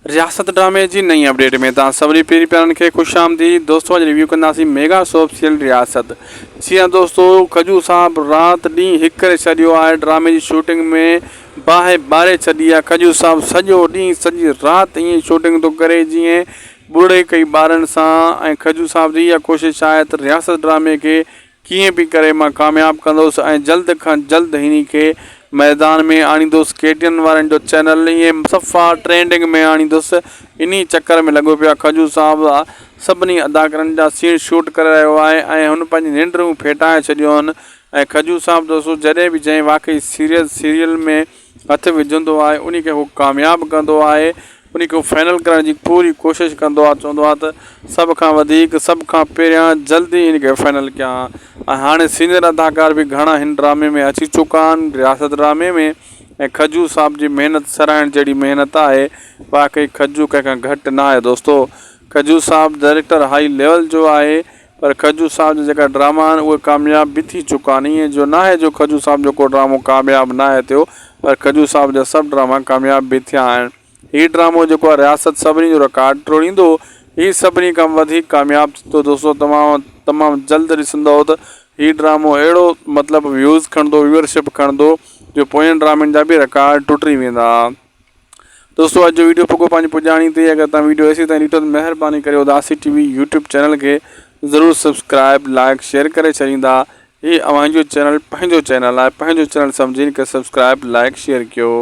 रियासत ड्रामे जी नई अपडेट में सभी पहिरीं प्यारनि खे ख़ुश आमदीद। दोस्तों अॼु रिव्यू कंदासीं मेगा सोप सीरियल रियासत। जी हाँ दोस्तों, खजू साहब रात ॾींहुं हिकु करे छॾियो आहे। ड्रामे जी शूटिंग में बाहि ॿारे छॾी आहे। खजू साहब सॼो ॾींहुं सॼी राति ईअं शूटिंग थो करे जीअं ॿुड़े कई ॿारनि सां। ऐं खजू साहब जी इहा कोशिशि आहे त रियासत ड्रामे खे कीअं बि करे मां कामयाबु कंदुसि ऐं जल्द खां जल्द हिन खे मैदान में आणींदुसि। केटीएन वारनि जो चैनल ईअं सफ़ा ट्रेंडिंग में आणींदुसि। इन चक्कर में लॻो पियो आहे। खजू साहब सभिनी अदाकारनि जा सीन शूट करे रहियो आहे ऐं हुन पंहिंजी निंडूं फेटाए छॾियूं आहिनि। ऐं खजू साहब दोस्तों जॾहिं बि जंहिं वाक़ई सीरियल में हथु विझंदो आहे उन खे हू कामयाबु कंदो आहे, उन खे फाइनल करण जी पूरी कोशिशि कंदो आहे। चवंदो आहे त सभ खां वधीक सभ खां पहिरियां जल्दी इन खे फाइनल कयां। ऐं हाणे सीनियर अदाकार बि घणा हिन ड्रामे में अची चुका आहिनि, रियासत ड्रामे में। ऐं खजू साहब जी महिनत सराहण जहिड़ी महिनत आहे। वाक़ई खजू कंहिंखां घटि न आहे दोस्तों। खजू साहब डायरेक्टर हाई लेवल जो आहे, पर खजू साहब जा जेका ड्रामा आहिनि उहे कामयाब बि थी चुका आहिनि। ईअं जो न आहे जो खजू साहब जो को ड्रामो कामयाबु न आहे थियो, पर खजू साहब जा सभु ड्रामा कामयाब बि थिया आहिनि। हीउ ड्रामो जेको आहे रियासत सभिनी जो रिकॉर्ड टोड़ींदो। हीउ सभिनी खां वधीक कामयाबु थींदो दोस्तों। तमामु जल्द ॾिसंदो त हीउ ड्रामो अहिड़ो मतिलबु व्यूज़ खणंदो, व्यूअरशिप खणंदो जो पोयनि ड्रामनि जा बि रिकॉर्ड टुटी वेंदा। दोस्तों अॼु जो वीडियो पुॻो पंहिंजी पुॼाणी ते। अगरि तव्हां वीडियो एसी ताईं ॾिठो त महिरबानी करे उदासी टीवी यूट्यूब चैनल खे ज़रूरु सब्सक्राइब लाइक शेयर करे छॾींदा। हीउ अव्हांजो चैनल पंहिंजो चैनल आहे, पंहिंजो चैनल सम्झी करे सब्सक्राइब लाइक शेयर कयो।